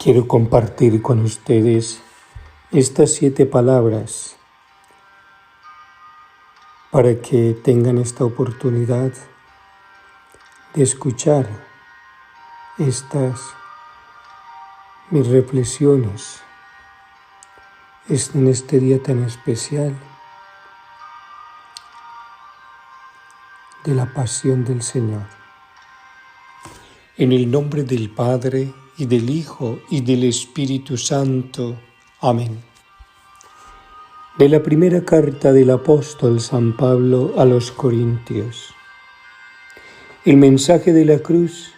Quiero compartir con ustedes estas 7 palabras para que tengan esta oportunidad de escuchar mis reflexiones en este día tan especial de la pasión del Señor. En el nombre del Padre, y del Hijo, y del Espíritu Santo. Amén. De la primera carta del apóstol San Pablo a los Corintios. El mensaje de la cruz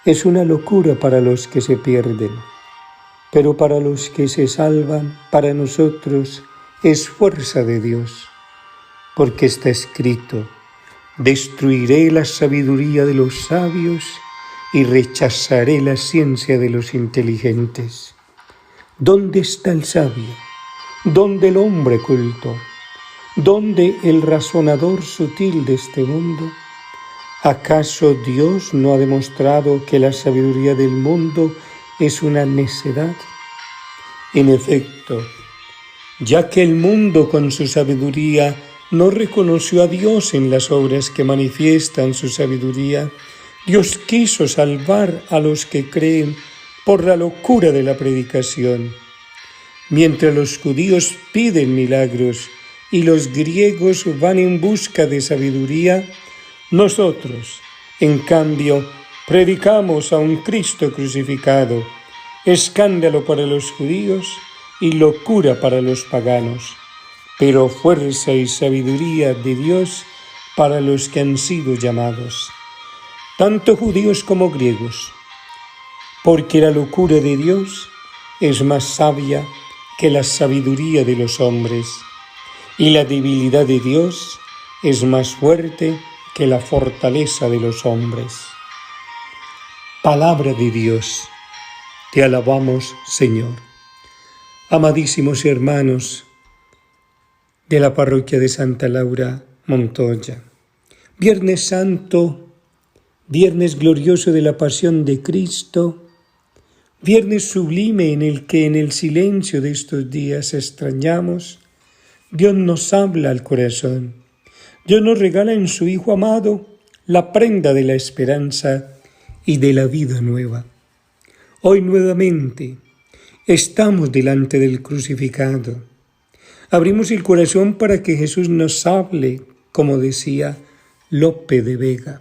es una locura para los que se pierden, pero para los que se salvan, para nosotros es fuerza de Dios, porque está escrito: destruiré la sabiduría de los sabios y rechazaré la ciencia de los inteligentes. ¿Dónde está el sabio? ¿Dónde el hombre culto? ¿Dónde el razonador sutil de este mundo? ¿Acaso Dios no ha demostrado que la sabiduría del mundo es una necedad? En efecto, ya que el mundo con su sabiduría no reconoció a Dios en las obras que manifiestan su sabiduría, Dios quiso salvar a los que creen por la locura de la predicación. Mientras los judíos piden milagros y los griegos van en busca de sabiduría, nosotros, en cambio, predicamos a un Cristo crucificado, escándalo para los judíos y locura para los paganos, pero fuerza y sabiduría de Dios para los que han sido llamados, tanto judíos como griegos, porque la locura de Dios es más sabia que la sabiduría de los hombres, y la debilidad de Dios es más fuerte que la fortaleza de los hombres. Palabra de Dios, te alabamos, Señor. Amadísimos hermanos de la parroquia de Santa Laura, Montoya, Viernes Santo, Viernes glorioso de la pasión de Cristo, Viernes sublime en el que en el silencio de estos días extrañamos, Dios nos habla al corazón. Dios nos regala en su Hijo amado la prenda de la esperanza y de la vida nueva. Hoy nuevamente estamos delante del crucificado. Abrimos el corazón para que Jesús nos hable, como decía Lope de Vega.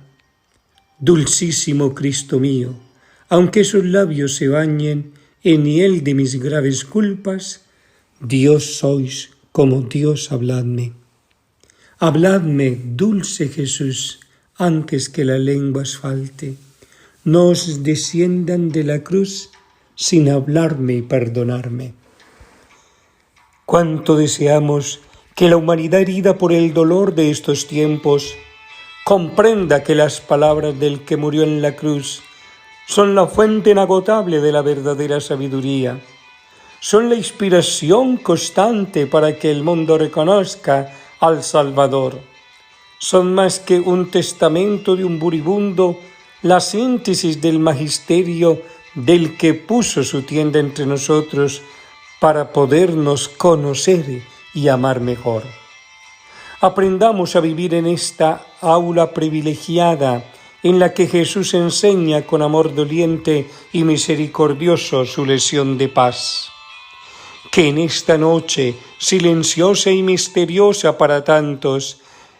Dulcísimo Cristo mío, aunque esos labios se bañen en hiel de mis graves culpas, Dios sois, como Dios habladme. Habladme, dulce Jesús, antes que la lengua os falte. No os desciendan de la cruz sin hablarme y perdonarme. Cuánto deseamos que la humanidad herida por el dolor de estos tiempos comprenda que las palabras del que murió en la cruz son la fuente inagotable de la verdadera sabiduría, son la inspiración constante para que el mundo reconozca al Salvador, son más que un testamento de un moribundo, la síntesis del magisterio del que puso su tienda entre nosotros para podernos conocer y amar mejor. Aprendamos a vivir en esta aula privilegiada en la que Jesús enseña con amor doliente y misericordioso su lección de paz. Que en esta noche, silenciosa y misteriosa para tantos,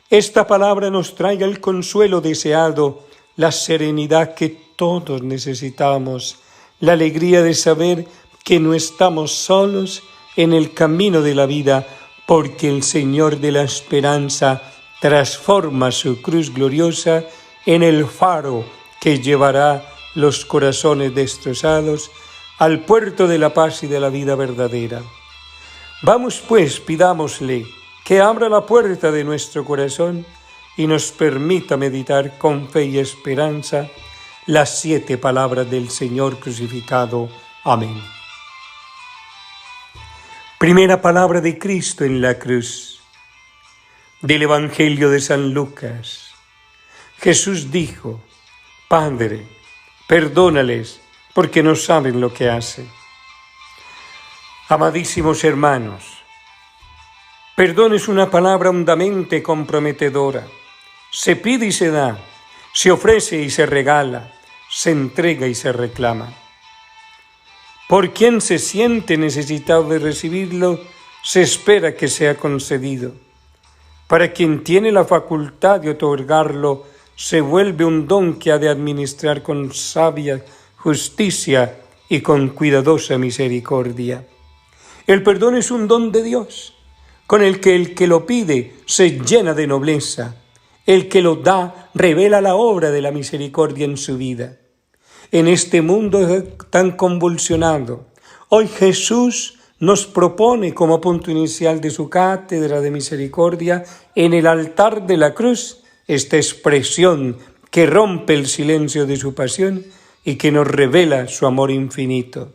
esta palabra nos traiga el consuelo deseado, la serenidad que todos necesitamos, la alegría de saber que no estamos solos en el camino de la vida, porque el Señor de la esperanza transforma su cruz gloriosa en el faro que llevará los corazones destrozados al puerto de la paz y de la vida verdadera. Vamos pues, pidámosle que abra la puerta de nuestro corazón y nos permita meditar con fe y esperanza las 7 palabras del Señor crucificado. Amén. Primera palabra de Cristo en la cruz. Del Evangelio de San Lucas. Jesús dijo: Padre, perdónales, porque no saben lo que hacen. Amadísimos hermanos, perdón es una palabra hondamente comprometedora. Se pide y se da, se ofrece y se regala, se entrega y se reclama. Por quien se siente necesitado de recibirlo, se espera que sea concedido. Para quien tiene la facultad de otorgarlo, se vuelve un don que ha de administrar con sabia justicia y con cuidadosa misericordia. El perdón es un don de Dios, con el que lo pide se llena de nobleza. El que lo da revela la obra de la misericordia en su vida. En este mundo tan convulsionado, hoy Jesús nos propone como punto inicial de su cátedra de misericordia en el altar de la cruz esta expresión que rompe el silencio de su pasión y que nos revela su amor infinito.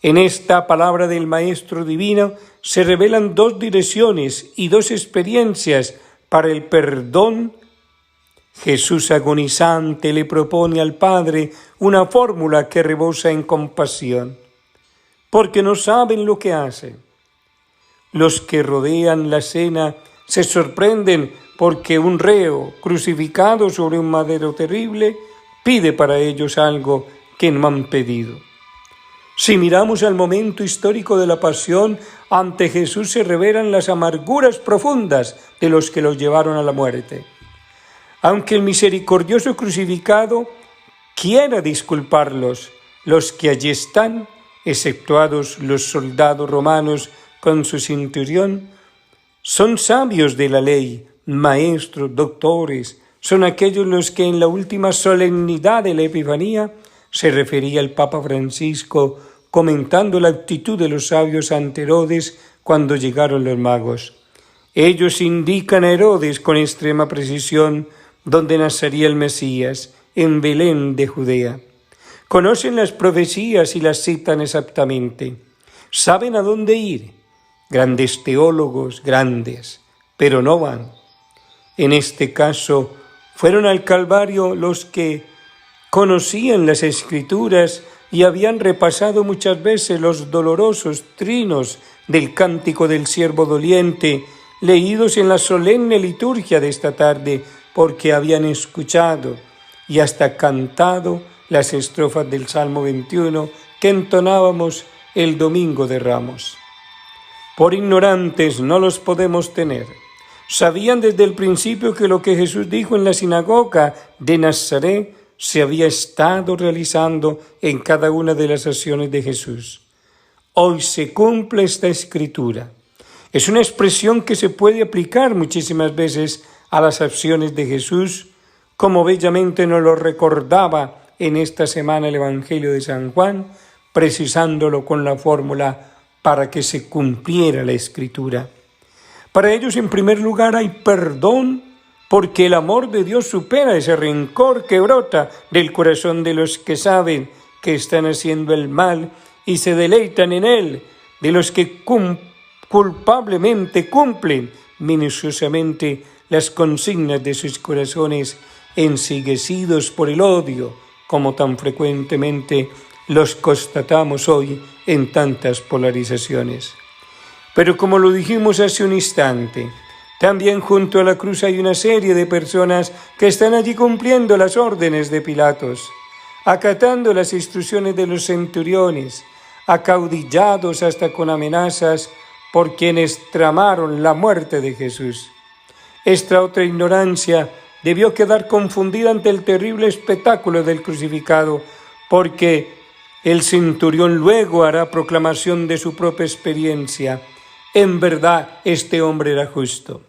En esta palabra del Maestro Divino se revelan dos direcciones y dos experiencias para el perdón. Jesús agonizante le propone al Padre una fórmula que rebosa en compasión, porque no saben lo que hacen. Los que rodean la cena se sorprenden porque un reo crucificado sobre un madero terrible pide para ellos algo que no han pedido. Si miramos al momento histórico de la pasión, ante Jesús se revelan las amarguras profundas de los que lo llevaron a la muerte. Aunque el misericordioso crucificado quiera disculparlos, los que allí están, exceptuados los soldados romanos con su centurión, son sabios de la ley, maestros, doctores, son aquellos los que en la última solemnidad de la Epifanía se refería el Papa Francisco comentando la actitud de los sabios ante Herodes cuando llegaron los magos. Ellos indican a Herodes con extrema precisión dónde nacería el Mesías, en Belén de Judea. Conocen las profecías y las citan exactamente. Saben a dónde ir. Grandes teólogos, grandes, pero no van. En este caso, fueron al Calvario los que conocían las Escrituras y habían repasado muchas veces los dolorosos trinos del cántico del siervo doliente, leídos en la solemne liturgia de esta tarde, porque habían escuchado y hasta cantado las estrofas del Salmo 21 que entonábamos el Domingo de Ramos. Por ignorantes no los podemos tener. Sabían desde el principio que lo que Jesús dijo en la sinagoga de Nazaret se había estado realizando en cada una de las acciones de Jesús. Hoy se cumple esta escritura. Es una expresión que se puede aplicar muchísimas veces a las acciones de Jesús, como bellamente nos lo recordaba en esta semana el Evangelio de San Juan, precisándolo con la fórmula para que se cumpliera la Escritura. Para ellos, en primer lugar, hay perdón, porque el amor de Dios supera ese rencor que brota del corazón de los que saben que están haciendo el mal y se deleitan en él, de los que culpablemente cumplen minuciosamente las consignas de sus corazones ensiguecidos por el odio, como tan frecuentemente los constatamos hoy en tantas polarizaciones. Pero como lo dijimos hace un instante, también junto a la cruz hay una serie de personas que están allí cumpliendo las órdenes de Pilatos, acatando las instrucciones de los centuriones, acaudillados hasta con amenazas por quienes tramaron la muerte de Jesús. Esta otra ignorancia debió quedar confundida ante el terrible espectáculo del crucificado, porque el centurión luego hará proclamación de su propia experiencia. En verdad, este hombre era justo.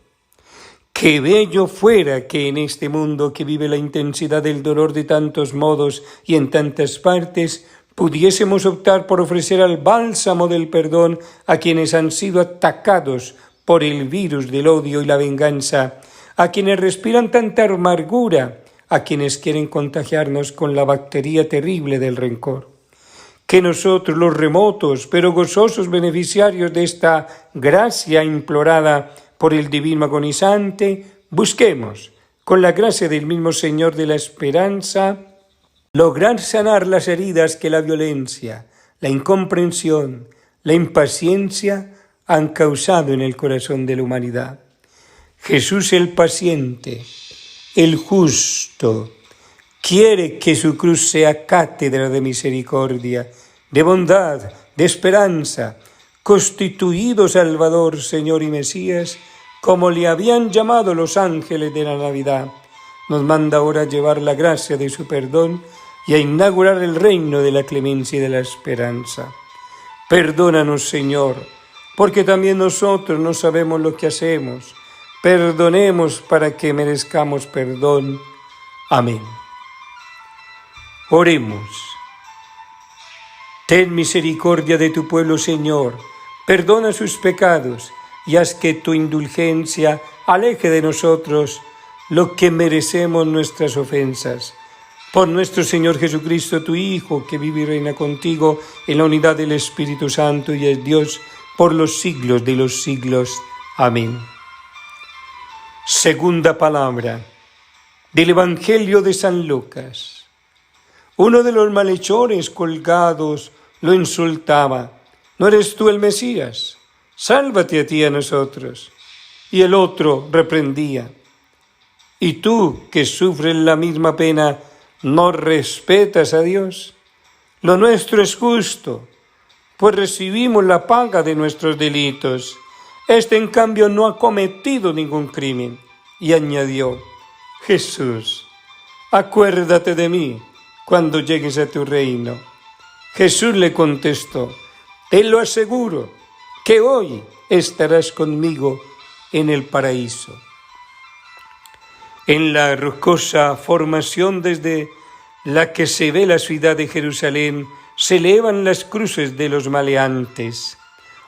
Qué bello fuera que en este mundo que vive la intensidad del dolor de tantos modos y en tantas partes, pudiésemos optar por ofrecer al bálsamo del perdón a quienes han sido atacados por el virus del odio y la venganza, a quienes respiran tanta amargura, a quienes quieren contagiarnos con la bacteria terrible del rencor. Que nosotros, los remotos pero gozosos beneficiarios de esta gracia implorada por el divino agonizante, busquemos, con la gracia del mismo Señor de la esperanza, lograr sanar las heridas que la violencia, la incomprensión, la impaciencia han causado en el corazón de la humanidad. Jesús el paciente, el justo, quiere que su cruz sea cátedra de misericordia, de bondad, de esperanza, constituido Salvador, Señor y Mesías, como le habían llamado los ángeles de la Navidad. Nos manda ahora a llevar la gracia de su perdón y a inaugurar el reino de la clemencia y de la esperanza. Perdónanos, Señor, porque también nosotros no sabemos lo que hacemos. Perdonemos para que merezcamos perdón. Amén. Oremos. Ten misericordia de tu pueblo, Señor. Perdona sus pecados y haz que tu indulgencia aleje de nosotros lo que merecemos nuestras ofensas. Por nuestro Señor Jesucristo, tu Hijo, que vive y reina contigo en la unidad del Espíritu Santo y es Dios por los siglos de los siglos. Amén. Segunda palabra del Evangelio de San Lucas. Uno de los malhechores colgados lo insultaba: ¿no eres tú el Mesías? Sálvate a ti y a nosotros. Y el otro reprendía: ¿y tú, que sufres la misma pena, no respetas a Dios? Lo nuestro es justo, pues recibimos la paga de nuestros delitos. Este, en cambio, no ha cometido ningún crimen. Y añadió: Jesús, acuérdate de mí cuando llegues a tu reino. Jesús le contestó: te lo aseguro, que hoy estarás conmigo en el paraíso. En la rocosa formación desde la que se ve la ciudad de Jerusalén, se elevan las cruces de los maleantes.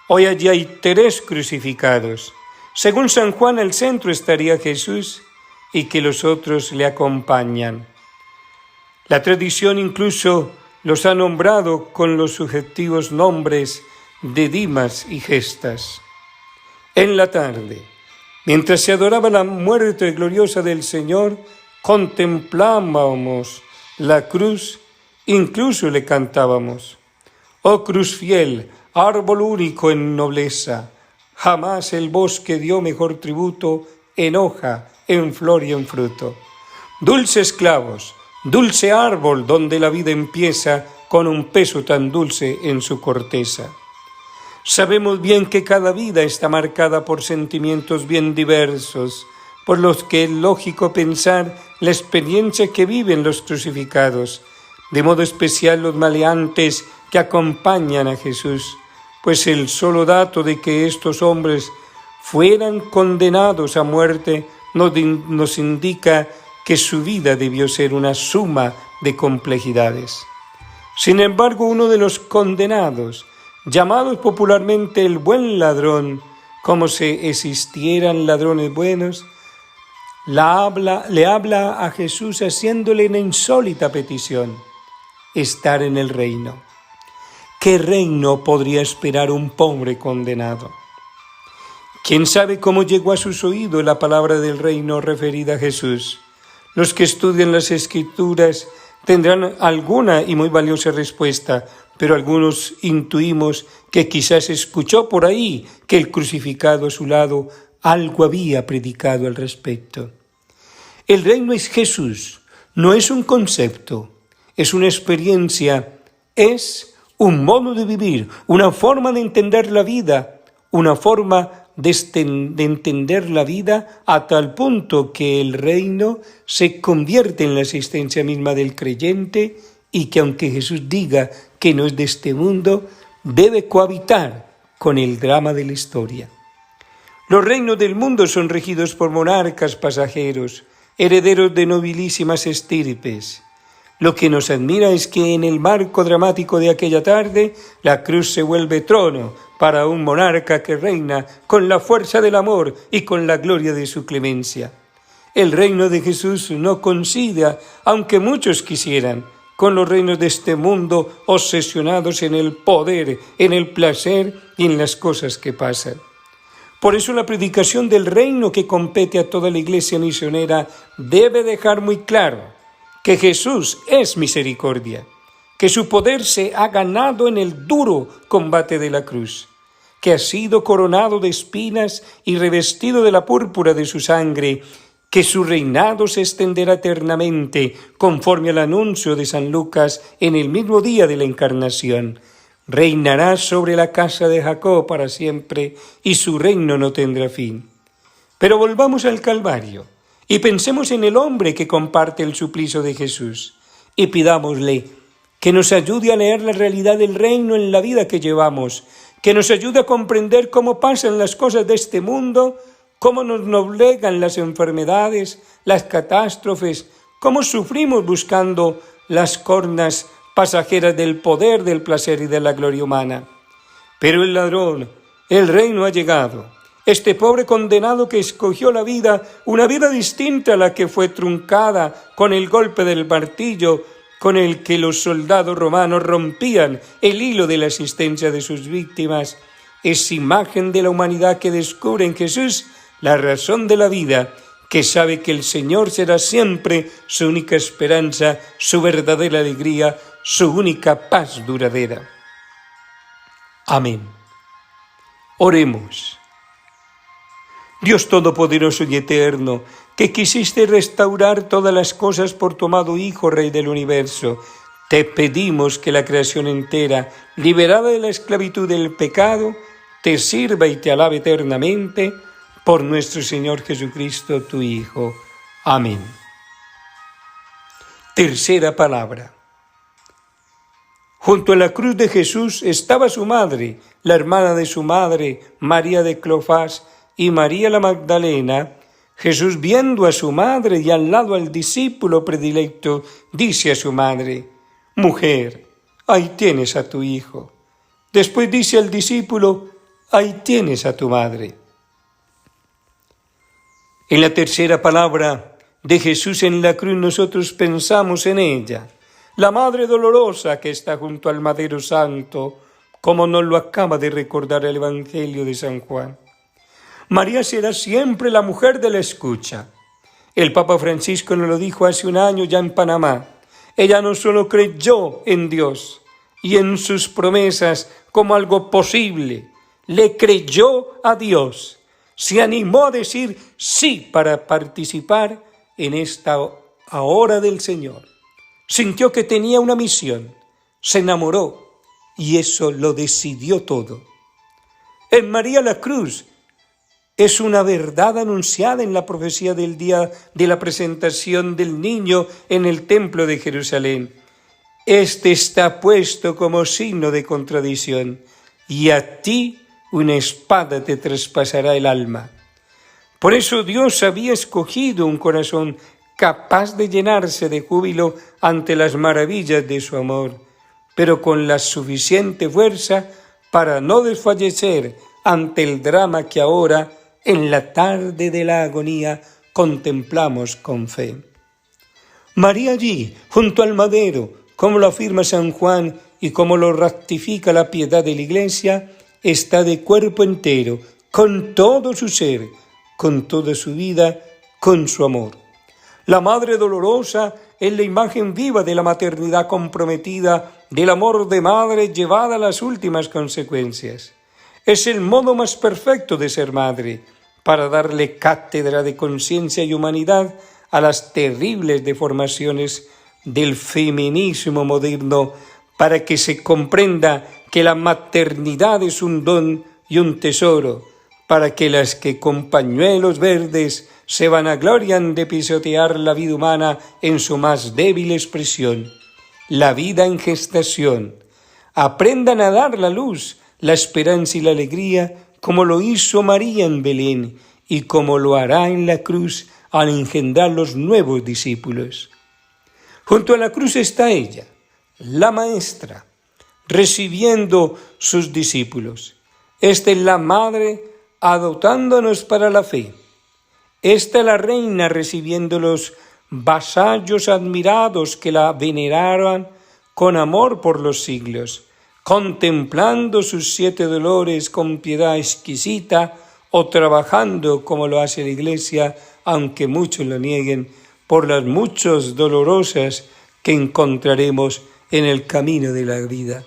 Hoy allí hay 3 crucificados. Según San Juan, al centro estaría Jesús y que los otros le acompañan. La tradición incluso los ha nombrado con los subjetivos nombres de Dimas y Gestas. En la tarde, mientras se adoraba la muerte gloriosa del Señor, contemplábamos la cruz, incluso le cantábamos: oh cruz fiel, árbol único en nobleza, jamás el bosque dio mejor tributo en hoja, en flor y en fruto. Dulces clavos, dulce árbol donde la vida empieza con un peso tan dulce en su corteza. Sabemos bien que cada vida está marcada por sentimientos bien diversos, por los que es lógico pensar la experiencia que viven los crucificados, de modo especial los maleantes que acompañan a Jesús, pues el solo dato de que estos hombres fueran condenados a muerte nos indica que su vida debió ser una suma de complejidades. Sin embargo, uno de los condenados, llamados popularmente el buen ladrón, como si existieran ladrones buenos, le habla a Jesús haciéndole una insólita petición: estar en el reino. ¿Qué reino podría esperar un pobre condenado? ¿Quién sabe cómo llegó a sus oídos la palabra del reino referida a Jesús? Los que estudian las Escrituras tendrán alguna y muy valiosa respuesta, pero algunos intuimos que quizás escuchó por ahí que el crucificado a su lado algo había predicado al respecto. El reino es Jesús, no es un concepto, es una experiencia, es un modo de vivir, una forma de entender la vida, una forma de entender la vida a tal punto que el reino se convierte en la existencia misma del creyente y que, aunque Jesús diga que no es de este mundo, debe cohabitar con el drama de la historia. Los reinos del mundo son regidos por monarcas pasajeros, herederos de nobilísimas estirpes. Lo que nos admira es que en el marco dramático de aquella tarde, la cruz se vuelve trono para un monarca que reina con la fuerza del amor y con la gloria de su clemencia. El reino de Jesús no coincide, aunque muchos quisieran, con los reinos de este mundo obsesionados en el poder, en el placer y en las cosas que pasan. Por eso la predicación del reino que compete a toda la iglesia misionera debe dejar muy claro que Jesús es misericordia, que su poder se ha ganado en el duro combate de la cruz, que ha sido coronado de espinas y revestido de la púrpura de su sangre, que su reinado se extenderá eternamente, conforme al anuncio de San Lucas en el mismo día de la Encarnación. Reinará sobre la casa de Jacob para siempre, y su reino no tendrá fin. Pero volvamos al Calvario, y pensemos en el hombre que comparte el suplicio de Jesús, y pidámosle que nos ayude a leer la realidad del reino en la vida que llevamos, que nos ayude a comprender cómo pasan las cosas de este mundo, cómo nos doblegan las enfermedades, las catástrofes, cómo sufrimos buscando las cornas pasajeras del poder, del placer y de la gloria humana. Pero el ladrón, el reino ha llegado. Este pobre condenado que escogió la vida, una vida distinta a la que fue truncada con el golpe del martillo, con el que los soldados romanos rompían el hilo de la existencia de sus víctimas, es imagen de la humanidad que descubre en Jesús la razón de la vida, que sabe que el Señor será siempre su única esperanza, su verdadera alegría, su única paz duradera. Amén. Oremos. Dios Todopoderoso y Eterno, que quisiste restaurar todas las cosas por tu amado Hijo, Rey del Universo, te pedimos que la creación entera, liberada de la esclavitud del pecado, te sirva y te alabe eternamente, por nuestro Señor Jesucristo, tu Hijo. Amén. Tercera palabra. Junto a la cruz de Jesús estaba su madre, la hermana de su madre, María de Cleofás, y María la Magdalena. Jesús, viendo a su madre y al lado al discípulo predilecto, dice a su madre: «Mujer, ahí tienes a tu hijo». Después dice al discípulo: «Ahí tienes a tu madre». En la tercera palabra de Jesús en la cruz nosotros pensamos en ella, la Madre dolorosa que está junto al madero santo, como nos lo acaba de recordar el Evangelio de San Juan. María será siempre la mujer de la escucha. El Papa Francisco nos lo dijo hace un año ya en Panamá. Ella no solo creyó en Dios y en sus promesas como algo posible, le creyó a Dios. Se animó a decir sí para participar en esta hora del Señor. Sintió que tenía una misión, se enamoró y eso lo decidió todo. En María la cruz es una verdad anunciada en la profecía del día de la presentación del niño en el templo de Jerusalén. Este está puesto como signo de contradicción, y a ti una espada te traspasará el alma. Por eso Dios había escogido un corazón capaz de llenarse de júbilo ante las maravillas de su amor, pero con la suficiente fuerza para no desfallecer ante el drama que ahora, en la tarde de la agonía, contemplamos con fe. María allí, junto al madero, como lo afirma San Juan y como lo ratifica la piedad de la Iglesia, está de cuerpo entero, con todo su ser, con toda su vida, con su amor. La Madre dolorosa es la imagen viva de la maternidad comprometida, del amor de madre llevada a las últimas consecuencias. Es el modo más perfecto de ser madre, para darle cátedra de conciencia y humanidad a las terribles deformaciones del feminismo moderno, para que se comprenda que la maternidad es un don y un tesoro, para que las que con pañuelos verdes se vanaglorian de pisotear la vida humana en su más débil expresión, la vida en gestación, aprendan a dar la luz, la esperanza y la alegría, como lo hizo María en Belén y como lo hará en la cruz al engendrar los nuevos discípulos. Junto a la cruz está ella, la maestra, recibiendo sus discípulos. Esta es la madre adoptándonos para la fe. Esta es la reina recibiendo los vasallos admirados que la veneraban con amor por los siglos, contemplando sus 7 dolores con piedad exquisita o trabajando como lo hace la Iglesia, aunque muchos lo nieguen, por las muchas dolorosas que encontraremos en el camino de la vida.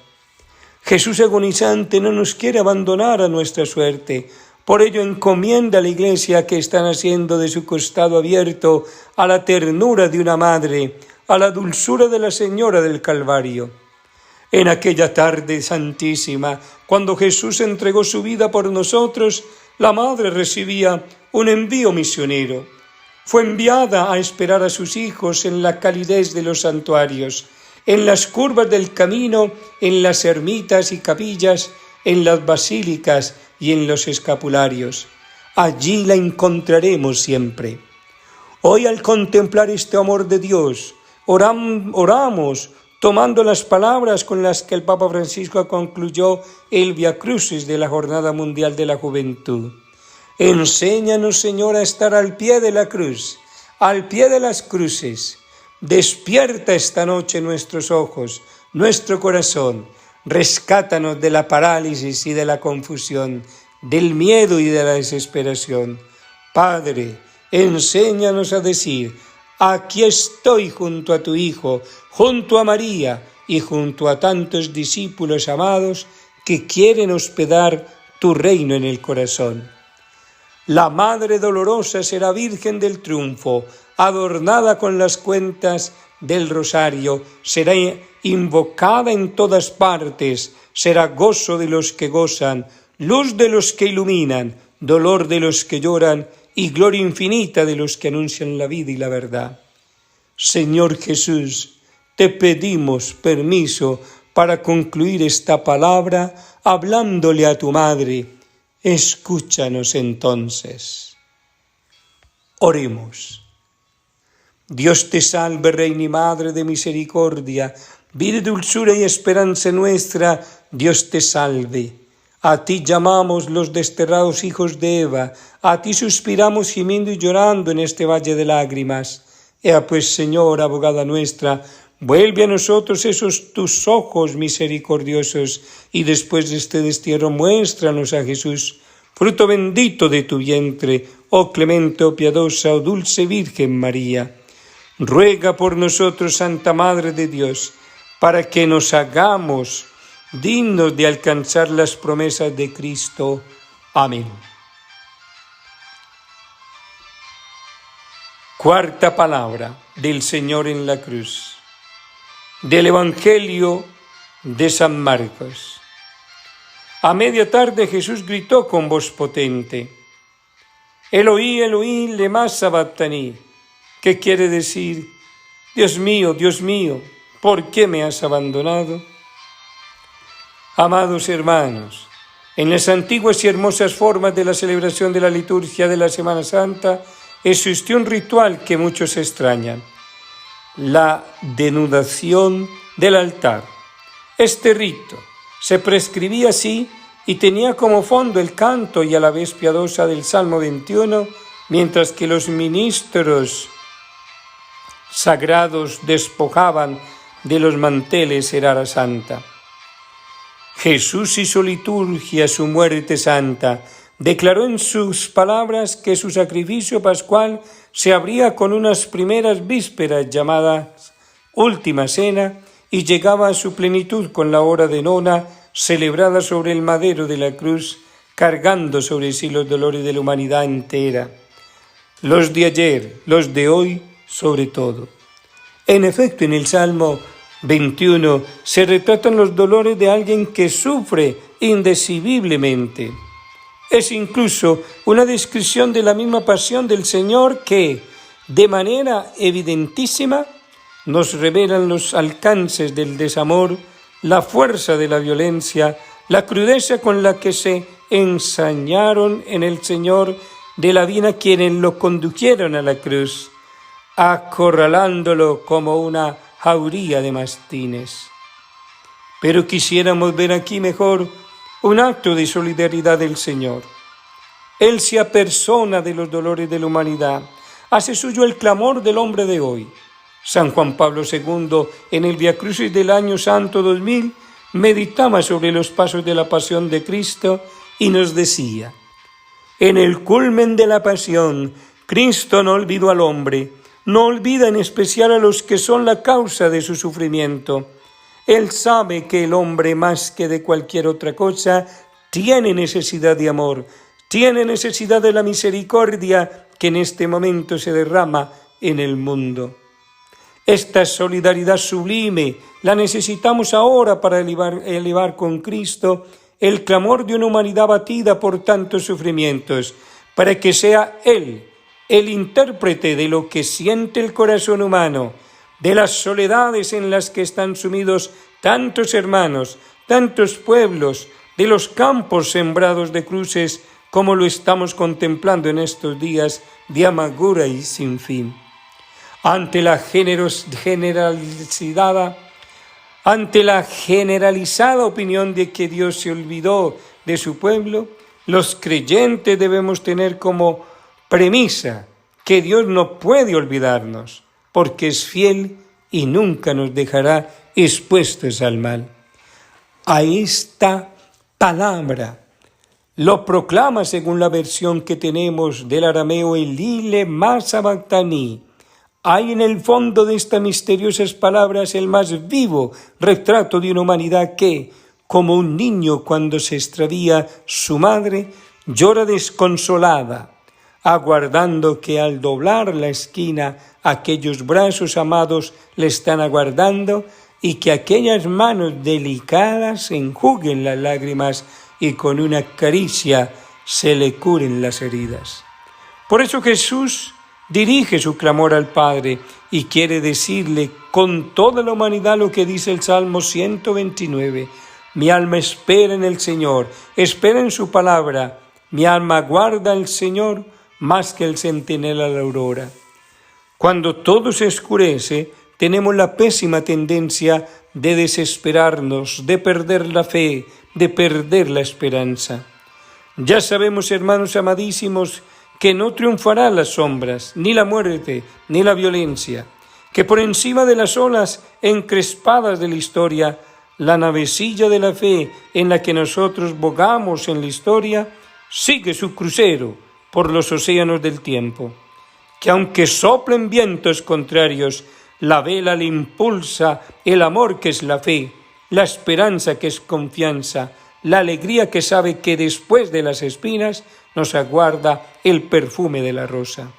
Jesús agonizante no nos quiere abandonar a nuestra suerte. Por ello encomienda a la Iglesia que está naciendo de su costado abierto a la ternura de una madre, a la dulzura de la Señora del Calvario. En aquella tarde santísima, cuando Jesús entregó su vida por nosotros, la Madre recibía un envío misionero. Fue enviada a esperar a sus hijos en la calidez de los santuarios, en las curvas del camino, en las ermitas y capillas, en las basílicas y en los escapularios. Allí la encontraremos siempre. Hoy, al contemplar este amor de Dios, oramos tomando las palabras con las que el Papa Francisco concluyó el Via Crucis de la Jornada Mundial de la Juventud. Enséñanos, Señor, a estar al pie de la cruz, al pie de las cruces. Despierta esta noche nuestros ojos, nuestro corazón. Rescátanos de la parálisis y de la confusión, del miedo y de la desesperación. Padre, enséñanos a decir: aquí estoy junto a tu Hijo, junto a María y junto a tantos discípulos amados que quieren hospedar tu reino en el corazón. La Madre Dolorosa será Virgen del Triunfo, adornada con las cuentas del rosario, será invocada en todas partes, será gozo de los que gozan, luz de los que iluminan, dolor de los que lloran y gloria infinita de los que anuncian la vida y la verdad. Señor Jesús, te pedimos permiso para concluir esta palabra hablándole a tu Madre. Escúchanos entonces. Oremos. Dios te salve, Reina y Madre de misericordia, vida, dulzura y esperanza nuestra, Dios te salve. A ti llamamos los desterrados hijos de Eva, a ti suspiramos gimiendo y llorando en este valle de lágrimas. Ea pues, Señor, abogada nuestra, vuelve a nosotros esos tus ojos misericordiosos, y después de este destierro muéstranos a Jesús, fruto bendito de tu vientre, oh clemente, oh piadosa, oh dulce Virgen María. Ruega por nosotros, Santa Madre de Dios, para que nos hagamos dignos de alcanzar las promesas de Cristo. Amén. Cuarta palabra del Señor en la cruz. Del Evangelio de San Marcos. A media tarde Jesús gritó con voz potente: Eloí, Eloí, lema sabactani, que quiere decir: Dios mío, ¿por qué me has abandonado? Amados hermanos, en las antiguas y hermosas formas de la celebración de la liturgia de la Semana Santa existió un ritual que muchos extrañan: la denudación del altar. Este rito se prescribía así y tenía como fondo el canto y a la vez piadosa del Salmo 21, mientras que los ministros sagrados despojaban de los manteles el ara santa. Jesús hizo liturgia su muerte santa, declaró en sus palabras que su sacrificio pascual se abría con unas primeras vísperas llamadas Última Cena y llegaba a su plenitud con la hora de nona celebrada sobre el madero de la cruz, cargando sobre sí los dolores de la humanidad entera, los de ayer, los de hoy, sobre todo. En efecto, en el Salmo 21 se retratan los dolores de alguien que sufre indeciblemente. Es incluso una descripción de la misma pasión del Señor que, de manera evidentísima, nos revelan los alcances del desamor, la fuerza de la violencia, la crudeza con la que se ensañaron en el Señor de la vida quienes lo condujeron a la cruz, acorralándolo como una jauría de mastines. Pero quisiéramos ver aquí mejor un acto de solidaridad del Señor. Él se apersona de los dolores de la humanidad, hace suyo el clamor del hombre de hoy. San Juan Pablo II, en el Via Crucis del año Santo 2000, meditaba sobre los pasos de la pasión de Cristo y nos decía: en el culmen de la pasión, Cristo no olvidó al hombre, no olvida en especial a los que son la causa de su sufrimiento. Él sabe que el hombre, más que de cualquier otra cosa, tiene necesidad de amor, tiene necesidad de la misericordia que en este momento se derrama en el mundo. Esta solidaridad sublime la necesitamos ahora para elevar con Cristo el clamor de una humanidad batida por tantos sufrimientos, para que sea Él el intérprete de lo que siente el corazón humano, de las soledades en las que están sumidos tantos hermanos, tantos pueblos, de los campos sembrados de cruces, como lo estamos contemplando en estos días de amargura y sin fin. Ante la generalizada opinión de que Dios se olvidó de su pueblo, los creyentes debemos tener como premisa que Dios no puede olvidarnos, porque es fiel y nunca nos dejará expuestos al mal. A esta palabra lo proclama, según la versión que tenemos del arameo, el Ile Masabactani. Hay en el fondo de estas misteriosas palabras el más vivo retrato de una humanidad que, como un niño cuando se extravía su madre, llora desconsolada, aguardando que al doblar la esquina aquellos brazos amados le están aguardando y que aquellas manos delicadas enjuguen las lágrimas y con una caricia se le curen las heridas. Por eso Jesús dirige su clamor al Padre y quiere decirle con toda la humanidad lo que dice el Salmo 129. Mi alma espera en el Señor, espera en su palabra. Mi alma guarda al Señor más que el centinela a la aurora. Cuando todo se oscurece, tenemos la pésima tendencia de desesperarnos, de perder la fe, de perder la esperanza. Ya sabemos, hermanos amadísimos, que no triunfarán las sombras, ni la muerte, ni la violencia, que por encima de las olas encrespadas de la historia, la navecilla de la fe en la que nosotros bogamos en la historia, sigue su crucero por los océanos del tiempo, que aunque soplen vientos contrarios, la vela le impulsa el amor que es la fe, la esperanza que es confianza, la alegría que sabe que después de las espinas nos aguarda el perfume de la rosa.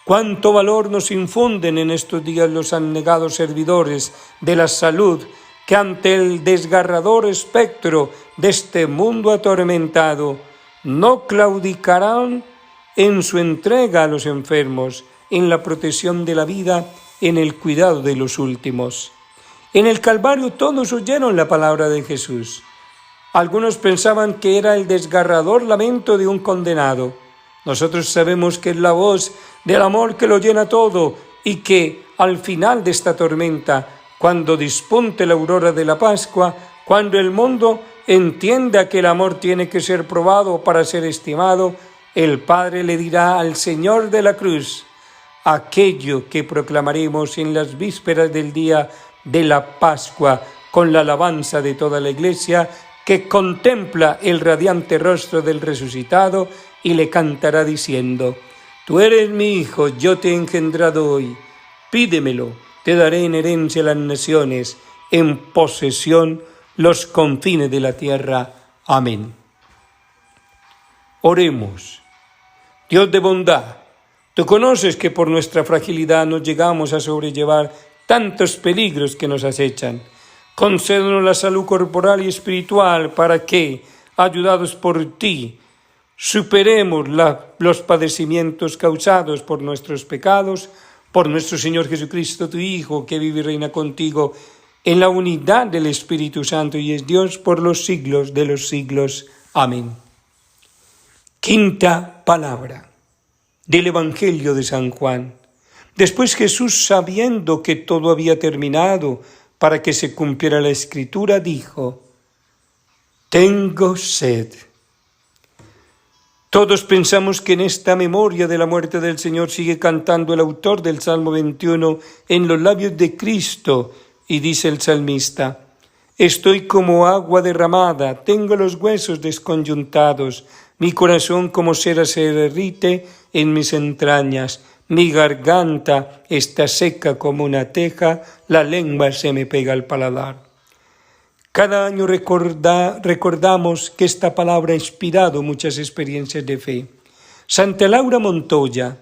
Cuánto valor nos infunden en estos días los abnegados servidores de la salud, que ante el desgarrador espectro de este mundo atormentado no claudicarán en su entrega a los enfermos, en la protección de la vida, en el cuidado de los últimos. En el Calvario todos oyeron la palabra de Jesús. Algunos pensaban que era el desgarrador lamento de un condenado. Nosotros sabemos que es la voz del amor que lo llena todo y que al final de esta tormenta, cuando despunte la aurora de la Pascua, cuando el mundo entienda que el amor tiene que ser probado para ser estimado, el Padre le dirá al Señor de la cruz aquello que proclamaremos en las vísperas del día de la Pascua con la alabanza de toda la Iglesia, que contempla el radiante rostro del resucitado y le cantará diciendo: Tú eres mi Hijo, yo te he engendrado hoy, pídemelo, te daré en herencia las naciones, en posesión los confines de la tierra. Amén. Oremos. Dios de bondad, tú conoces que por nuestra fragilidad no llegamos a sobrellevar tantos peligros que nos acechan. Concédenos la salud corporal y espiritual para que, ayudados por ti, superemos los padecimientos causados por nuestros pecados, por nuestro Señor Jesucristo, tu Hijo, que vive y reina contigo en la unidad del Espíritu Santo y es Dios por los siglos de los siglos. Amén. Quinta palabra del Evangelio de San Juan. Después Jesús, sabiendo que todo había terminado para que se cumpliera la Escritura, dijo: Tengo sed. Todos pensamos que en esta memoria de la muerte del Señor sigue cantando el autor del Salmo 21 en los labios de Cristo, y dice el salmista: Estoy como agua derramada, tengo los huesos desconyuntados, mi corazón como cera se derrite en mis entrañas. mi garganta está seca como una teja, la lengua se me pega al paladar. Cada año recordamos que esta palabra ha inspirado muchas experiencias de fe. Santa Laura Montoya,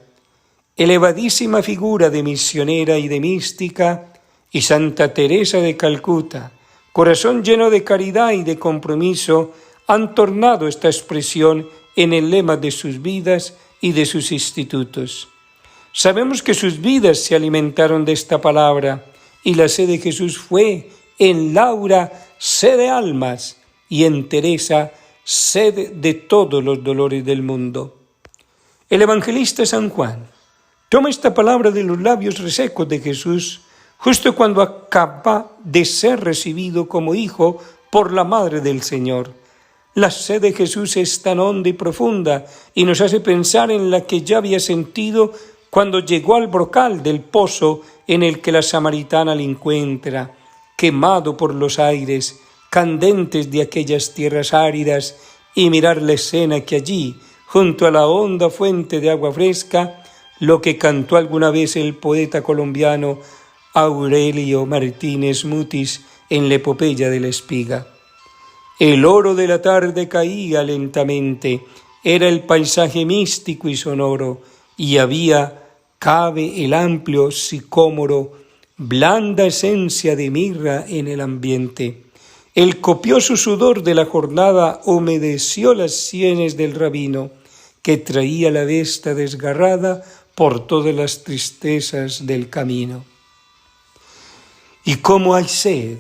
elevadísima figura de misionera y de mística, y Santa Teresa de Calcuta, corazón lleno de caridad y de compromiso, han tornado esta expresión en el lema de sus vidas y de sus institutos. Sabemos que sus vidas se alimentaron de esta palabra, y la sed de Jesús fue en Laura sed de almas y en Teresa sed de todos los dolores del mundo. El evangelista San Juan toma esta palabra de los labios resecos de Jesús justo cuando acaba de ser recibido como hijo por la Madre del Señor. La sed de Jesús es tan honda y profunda y nos hace pensar en la que ya había sentido cuando llegó al brocal del pozo en el que la samaritana le encuentra, quemado por los aires candentes de aquellas tierras áridas, y mirar la escena que allí, junto a la honda fuente de agua fresca, lo que cantó alguna vez el poeta colombiano Aurelio Martínez Mutis en la epopeya de la espiga. El oro de la tarde caía lentamente, era el paisaje místico y sonoro, y cabe el amplio sicómoro, blanda esencia de mirra en el ambiente. El copioso sudor de la jornada humedeció las sienes del rabino, que traía la vista desgarrada por todas las tristezas del camino. Y cómo hay sed,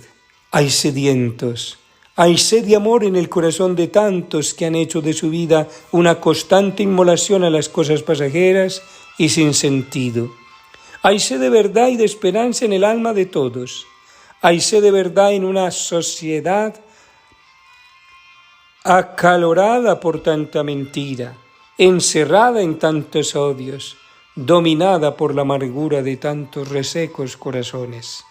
hay sedientos, hay sed y amor en el corazón de tantos que han hecho de su vida una constante inmolación a las cosas pasajeras y sin sentido. Hay sed de verdad y de esperanza en el alma de todos. Hay sed de verdad en una sociedad acalorada por tanta mentira, encerrada en tantos odios, dominada por la amargura de tantos resecos corazones.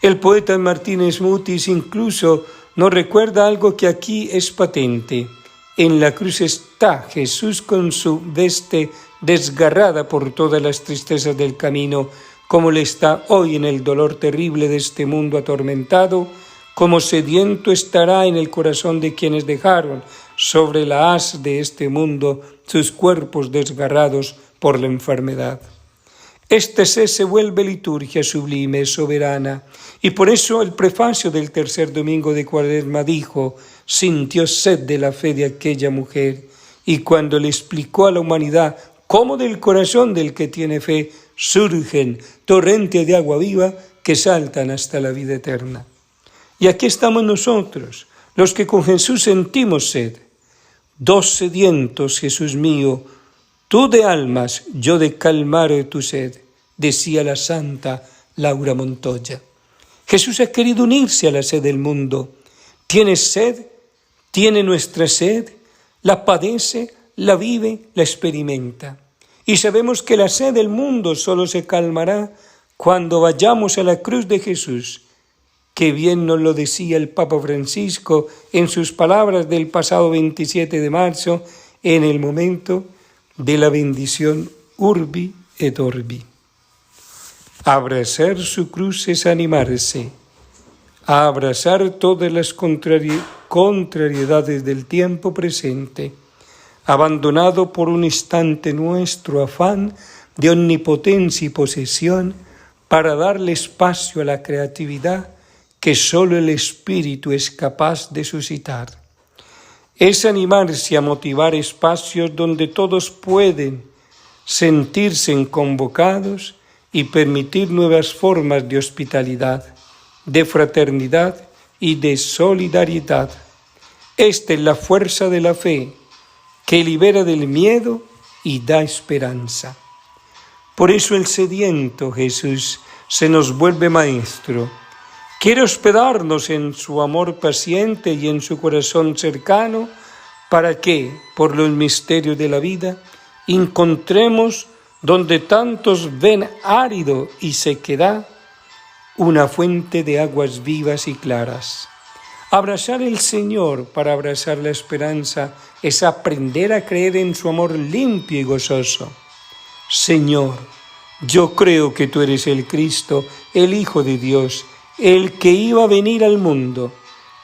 El poeta Martínez Mutis incluso nos recuerda algo que aquí es patente. En la cruz está Jesús con su veste desgarrada por todas las tristezas del camino, como le está hoy en el dolor terrible de este mundo atormentado, como sediento estará en el corazón de quienes dejaron sobre la haz de este mundo sus cuerpos desgarrados por la enfermedad. Este sed se vuelve liturgia sublime, soberana, y por eso el prefacio del tercer domingo de Cuaresma dijo: sintió sed de la fe de aquella mujer, y cuando le explicó a la humanidad cómo del corazón del que tiene fe surgen torrentes de agua viva que saltan hasta la vida eterna. Y aquí estamos nosotros, los que con Jesús sentimos sed. Dos sedientos, Jesús mío, tú de almas, yo de calmar tu sed, decía la santa Laura Montoya. Jesús ha querido unirse a la sed del mundo. ¿Tiene sed? ¿Tiene nuestra sed? La padece, la vive, la experimenta. Y sabemos que la sed del mundo solo se calmará cuando vayamos a la cruz de Jesús, que bien nos lo decía el Papa Francisco en sus palabras del pasado 27 de marzo, en el momento de la bendición Urbi et Orbi. Abrazar su cruz es animarse, a abrazar todas las contrariedades del tiempo presente, abandonado por un instante nuestro afán de omnipotencia y posesión para darle espacio a la creatividad que solo el Espíritu es capaz de suscitar. Es animarse a motivar espacios donde todos pueden sentirse convocados y permitir nuevas formas de hospitalidad, de fraternidad y de solidaridad. Esta es la fuerza de la fe que libera del miedo y da esperanza. Por eso el sediento Jesús se nos vuelve maestro. Quiere hospedarnos en su amor paciente y en su corazón cercano para que, por los misterios de la vida, encontremos donde tantos ven árido y sequedad, una fuente de aguas vivas y claras. Abrazar el Señor para abrazar la esperanza es aprender a creer en su amor limpio y gozoso. Señor, yo creo que tú eres el Cristo, el Hijo de Dios, el que iba a venir al mundo.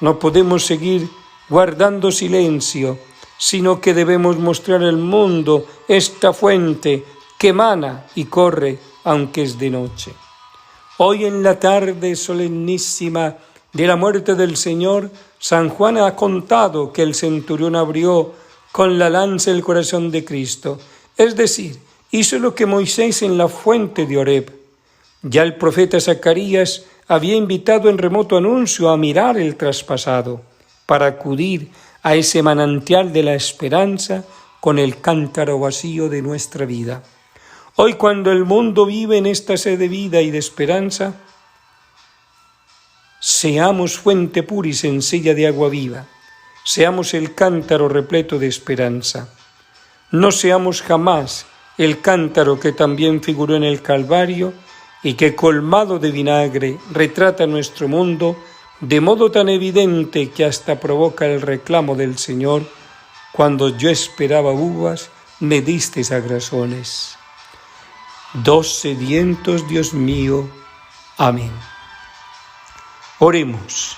No podemos seguir guardando silencio, sino que debemos mostrar al mundo esta fuente que emana y corre aunque es de noche. Hoy en la tarde solemnísima de la muerte del Señor, San Juan ha contado que el centurión abrió con la lanza el corazón de Cristo, es decir, hizo lo que Moisés en la fuente de Horeb. Ya el profeta Zacarías había invitado en remoto anuncio a mirar el traspasado, para acudir a ese manantial de la esperanza con el cántaro vacío de nuestra vida. Hoy, cuando el mundo vive en esta sed de vida y de esperanza, seamos fuente pura y sencilla de agua viva, seamos el cántaro repleto de esperanza. No seamos jamás el cántaro que también figuró en el Calvario y que, colmado de vinagre, retrata nuestro mundo de modo tan evidente que hasta provoca el reclamo del Señor: cuando yo esperaba uvas, me disteis agrazones. 2 sedientos, Dios mío. Amén. Oremos.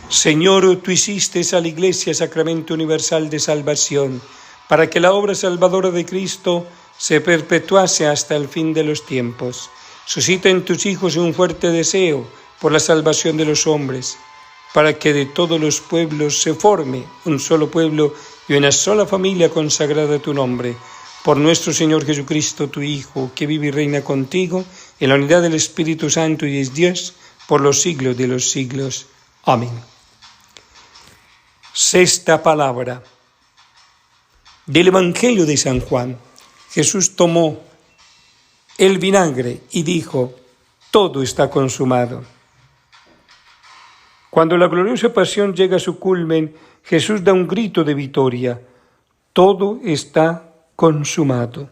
Señor, tú hiciste a la Iglesia sacramento universal de salvación, para que la obra salvadora de Cristo se perpetuase hasta el fin de los tiempos. Suscita en tus hijos un fuerte deseo por la salvación de los hombres, para que de todos los pueblos se forme un solo pueblo y una sola familia consagrada a tu nombre. Por nuestro Señor Jesucristo, tu Hijo, que vive y reina contigo, en la unidad del Espíritu Santo y es Dios, por los siglos de los siglos. Amén. Sexta palabra del Evangelio de San Juan. Jesús tomó el vinagre y dijo: todo está consumado. Cuando la gloriosa pasión llega a su culmen, Jesús da un grito de victoria: todo está consumado.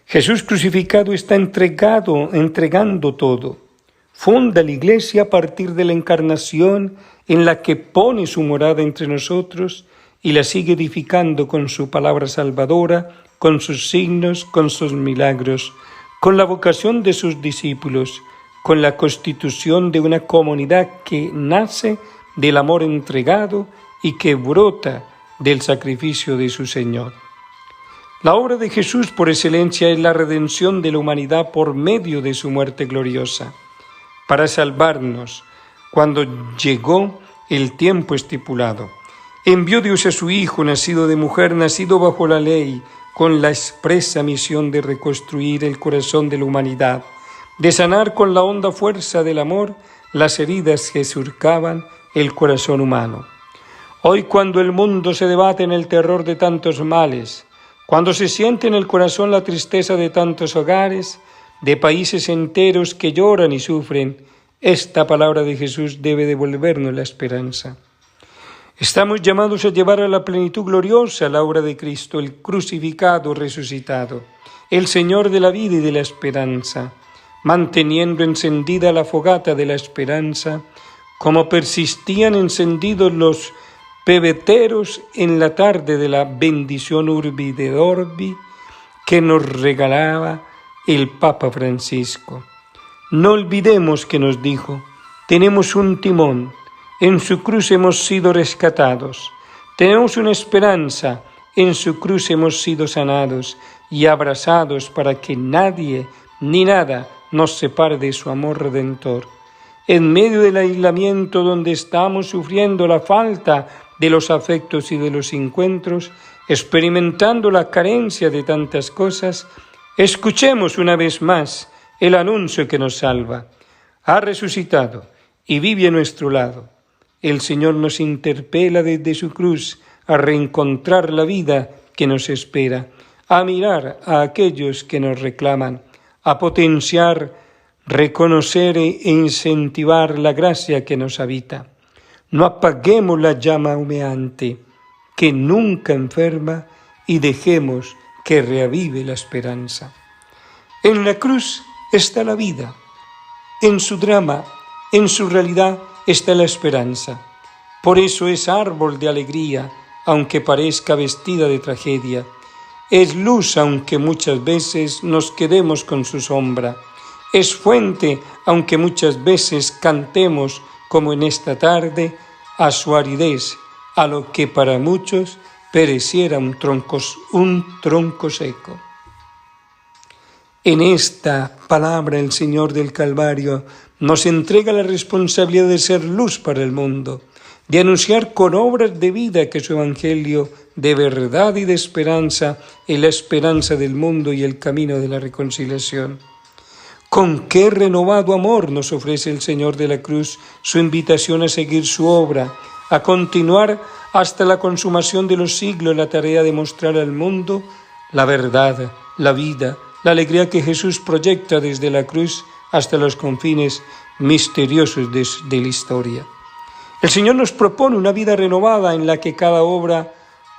Jesús crucificado está entregando todo. Funda la Iglesia a partir de la encarnación, en la que pone su morada entre nosotros y la sigue edificando con su palabra salvadora, con sus signos, con sus milagros, con la vocación de sus discípulos, con la constitución de una comunidad que nace del amor entregado y que brota del sacrificio de su Señor. La obra de Jesús por excelencia es la redención de la humanidad por medio de su muerte gloriosa. Para salvarnos, cuando llegó el tiempo estipulado, envió Dios a su Hijo, nacido de mujer, nacido bajo la ley, con la expresa misión de reconstruir el corazón de la humanidad, de sanar con la honda fuerza del amor las heridas que surcaban el corazón humano. Hoy, cuando el mundo se debate en el terror de tantos males, cuando se siente en el corazón la tristeza de tantos hogares, de países enteros que lloran y sufren, esta palabra de Jesús debe devolvernos la esperanza. Estamos llamados a llevar a la plenitud gloriosa la obra de Cristo, el crucificado, resucitado, el Señor de la vida y de la esperanza, manteniendo encendida la fogata de la esperanza, como persistían encendidos los pebeteros en la tarde de la bendición Urbi et Orbi que nos regalaba el Papa Francisco. No olvidemos que nos dijo: tenemos un timón, en su cruz hemos sido rescatados, tenemos una esperanza, en su cruz hemos sido sanados y abrazados para que nadie ni nada nos separe de su amor redentor. En medio del aislamiento donde estamos sufriendo la falta de los afectos y de los encuentros, experimentando la carencia de tantas cosas, escuchemos una vez más el anuncio que nos salva. Ha resucitado y vive a nuestro lado. El Señor nos interpela desde su cruz a reencontrar la vida que nos espera, a mirar a aquellos que nos reclaman, a potenciar, reconocer e incentivar la gracia que nos habita. No apaguemos la llama humeante que nunca enferma y dejemos que reavive la esperanza. En la cruz está la vida, en su drama, en su realidad está la esperanza. Por eso es árbol de alegría, aunque parezca vestida de tragedia. Es luz aunque muchas veces nos quedemos con su sombra. Es fuente aunque muchas veces cantemos, como en esta tarde, a su aridez, a lo que para muchos pereciera un tronco seco. En esta palabra el Señor del Calvario nos entrega la responsabilidad de ser luz para el mundo, de anunciar con obras de vida que su Evangelio de verdad y de esperanza es la esperanza del mundo y el camino de la reconciliación. Con qué renovado amor nos ofrece el Señor de la Cruz su invitación a seguir su obra, a continuar hasta la consumación de los siglos la tarea de mostrar al mundo la verdad, la vida, la alegría que Jesús proyecta desde la cruz hasta los confines misteriosos de la historia. El Señor nos propone una vida renovada en la que cada obra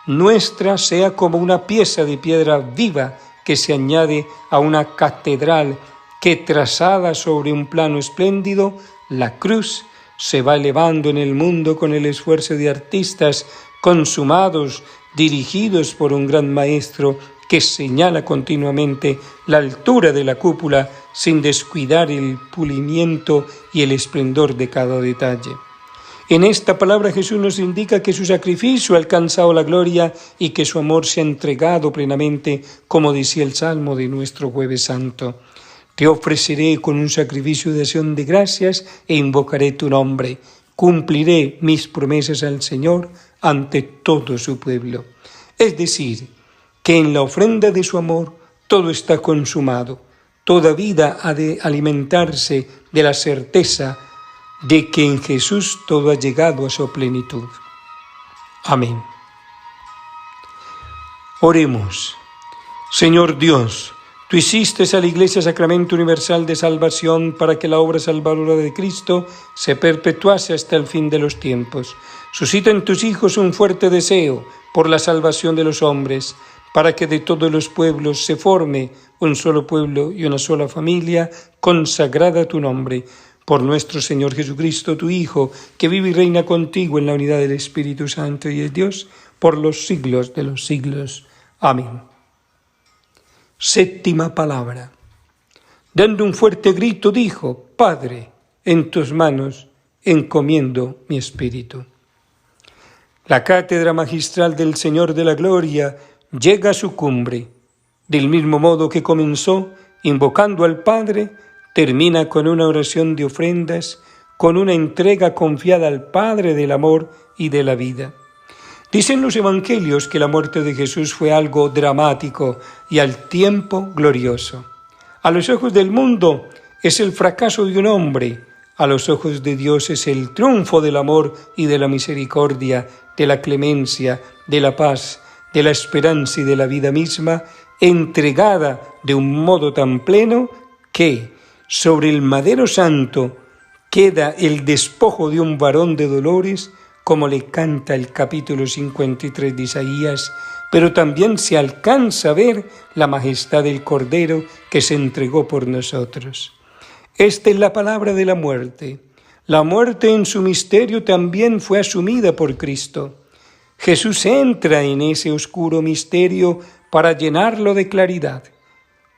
nuestra sea como una pieza de piedra viva que se añade a una catedral que, trazada sobre un plano espléndido, la cruz se va elevando en el mundo con el esfuerzo de artistas consumados, dirigidos por un gran maestro que señala continuamente la altura de la cúpula sin descuidar el pulimiento y el esplendor de cada detalle. En esta palabra Jesús nos indica que su sacrificio ha alcanzado la gloria y que su amor se ha entregado plenamente, como decía el Salmo de nuestro Jueves Santo. Te ofreceré con un sacrificio de acción de gracias e invocaré tu nombre. Cumpliré mis promesas al Señor ante todo su pueblo. Es decir, que en la ofrenda de su amor todo está consumado. Toda vida ha de alimentarse de la certeza de que en Jesús todo ha llegado a su plenitud. Amén. Oremos. Señor Dios, tú hiciste a la Iglesia sacramento universal de salvación para que la obra salvadora de Cristo se perpetuase hasta el fin de los tiempos. Suscita en tus hijos un fuerte deseo por la salvación de los hombres, para que de todos los pueblos se forme un solo pueblo y una sola familia consagrada a tu nombre. Por nuestro Señor Jesucristo, tu Hijo, que vive y reina contigo en la unidad del Espíritu Santo y es Dios, por los siglos de los siglos. Amén. Séptima palabra. Dando un fuerte grito dijo: Padre, en tus manos encomiendo mi espíritu. La cátedra magistral del Señor de la Gloria llega a su cumbre. Del mismo modo que comenzó, invocando al Padre, termina con una oración de ofrendas, con una entrega confiada al Padre del amor y de la vida. Dicen los evangelios que la muerte de Jesús fue algo dramático y al tiempo glorioso. A los ojos del mundo es el fracaso de un hombre, a los ojos de Dios es el triunfo del amor y de la misericordia, de la clemencia, de la paz, de la esperanza y de la vida misma, entregada de un modo tan pleno que sobre el madero santo queda el despojo de un varón de dolores, como le canta el capítulo 53 de Isaías, pero también se alcanza a ver la majestad del Cordero que se entregó por nosotros. Esta es la palabra de la muerte. La muerte en su misterio también fue asumida por Cristo. Jesús entra en ese oscuro misterio para llenarlo de claridad.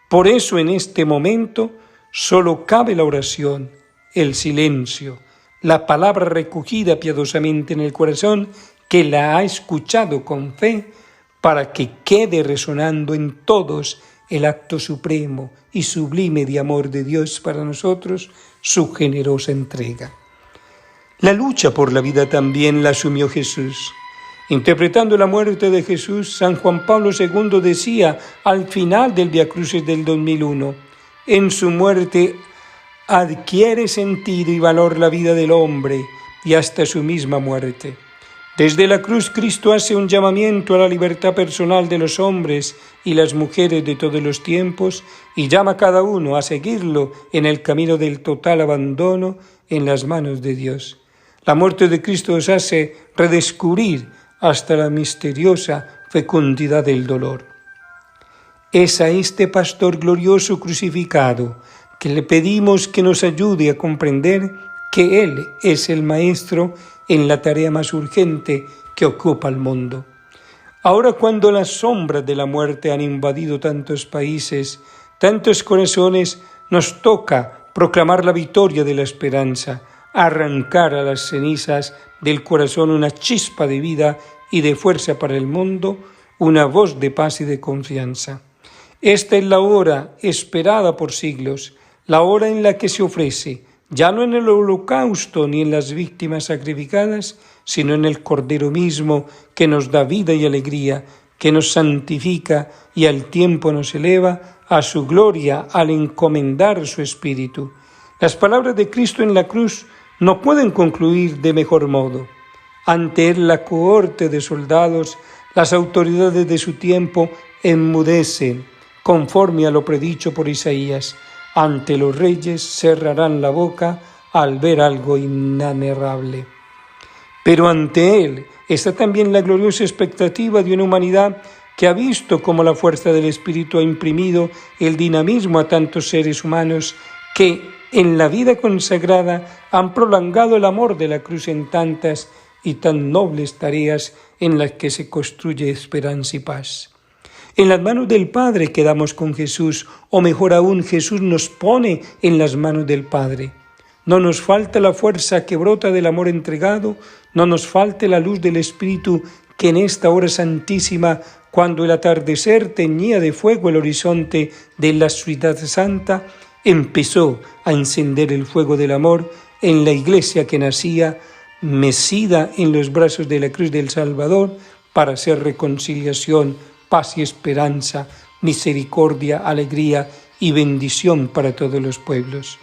Por eso en este momento solo cabe la oración, el silencio, la palabra recogida piadosamente en el corazón que la ha escuchado con fe para que quede resonando en todos el acto supremo y sublime de amor de Dios para nosotros, su generosa entrega. La lucha por la vida también la asumió Jesús. Interpretando la muerte de Jesús, San Juan Pablo II decía al final del Via Crucis del 2001, en su muerte adquiere sentido y valor la vida del hombre y hasta su misma muerte. Desde la cruz Cristo hace un llamamiento a la libertad personal de los hombres y las mujeres de todos los tiempos y llama a cada uno a seguirlo en el camino del total abandono en las manos de Dios. La muerte de Cristo os hace redescubrir hasta la misteriosa fecundidad del dolor. Es a este pastor glorioso crucificado que le pedimos que nos ayude a comprender que Él es el Maestro en la tarea más urgente que ocupa el mundo. Ahora, cuando las sombras de la muerte han invadido tantos países, tantos corazones, nos toca proclamar la victoria de la esperanza, arrancar a las cenizas del corazón una chispa de vida y de fuerza para el mundo, una voz de paz y de confianza. Esta es la hora esperada por siglos, la hora en la que se ofrece, ya no en el holocausto ni en las víctimas sacrificadas, sino en el Cordero mismo que nos da vida y alegría, que nos santifica y al tiempo nos eleva a su gloria al encomendar su Espíritu. Las palabras de Cristo en la cruz no pueden concluir de mejor modo. Ante él la cohorte de soldados, las autoridades de su tiempo enmudecen, conforme a lo predicho por Isaías. Ante los reyes cerrarán la boca al ver algo inanarrable. Pero ante él está también la gloriosa expectativa de una humanidad que ha visto cómo la fuerza del Espíritu ha imprimido el dinamismo a tantos seres humanos que en la vida consagrada han prolongado el amor de la cruz en tantas y tan nobles tareas en las que se construye esperanza y paz. En las manos del Padre quedamos con Jesús, o mejor aún, Jesús nos pone en las manos del Padre. No nos falta la fuerza que brota del amor entregado, no nos falte la luz del Espíritu que en esta hora santísima, cuando el atardecer teñía de fuego el horizonte de la ciudad santa, empezó a encender el fuego del amor en la iglesia que nacía, mecida en los brazos de la cruz del Salvador, para hacer reconciliación, paz y esperanza, misericordia, alegría y bendición para todos los pueblos.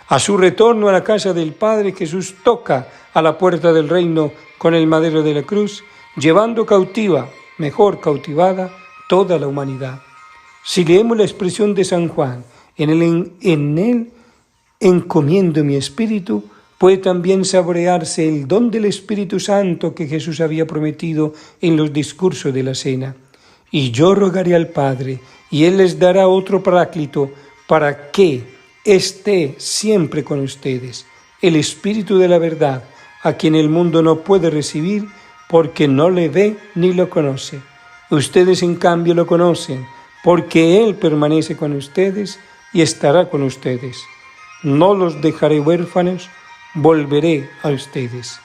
A su retorno a la casa del Padre, Jesús toca a la puerta del reino con el madero de la cruz, llevando cautiva, mejor cautivada, toda la humanidad. Si leemos la expresión de San Juan, en él encomiendo mi espíritu, puede también saborearse el don del Espíritu Santo que Jesús había prometido en los discursos de la cena. Y yo rogaré al Padre, y Él les dará otro Paráclito, para que esté siempre con ustedes, el Espíritu de la verdad, a quien el mundo no puede recibir, porque no le ve ni lo conoce. Ustedes, en cambio, lo conocen, porque Él permanece con ustedes y estará con ustedes. No los dejaré huérfanos, volveré a ustedes.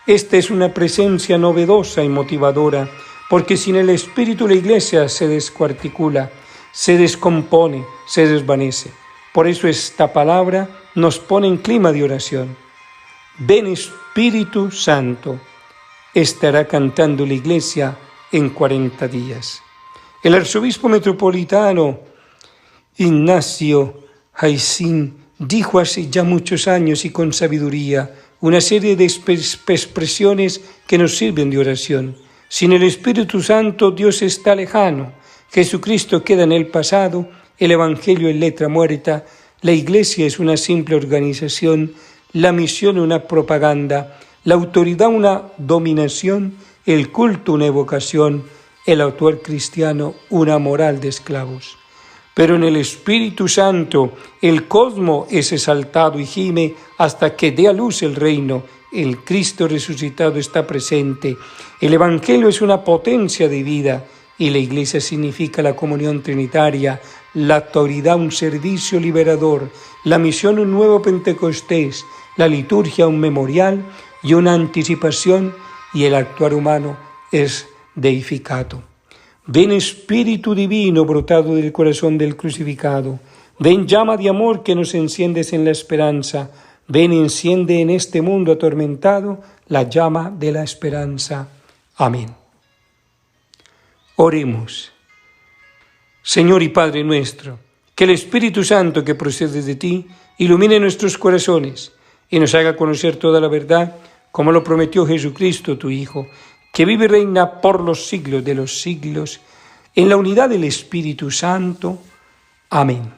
Esta es una presencia novedosa y motivadora, porque sin el Espíritu la Iglesia se descuarticula, se descompone, se desvanece. Por eso esta palabra nos pone en clima de oración. Ven Espíritu Santo, estará cantando la Iglesia en 40 días. El arzobispo metropolitano Ignacio Jaicín dijo hace ya muchos años y con sabiduría una serie de expresiones que nos sirven de oración. Sin el Espíritu Santo, Dios está lejano, Jesucristo queda en el pasado, el Evangelio es letra muerta, la Iglesia es una simple organización, la misión una propaganda, la autoridad una dominación, el culto una evocación, el autor cristiano una moral de esclavos. Pero en el Espíritu Santo el cosmos es exaltado y gime hasta que dé a luz el reino. El Cristo resucitado está presente. El Evangelio es una potencia de vida y la Iglesia significa la comunión trinitaria, la autoridad un servicio liberador, la misión un nuevo Pentecostés, la liturgia un memorial y una anticipación, y el actuar humano es deificato. Ven Espíritu Divino brotado del corazón del crucificado, ven llama de amor que nos enciendes en la esperanza, ven enciende en este mundo atormentado la llama de la esperanza. Amén. Oremos. Señor y Padre nuestro, que el Espíritu Santo que procede de ti ilumine nuestros corazones y nos haga conocer toda la verdad, como lo prometió Jesucristo, tu Hijo, que vive y reina por los siglos de los siglos, en la unidad del Espíritu Santo. Amén.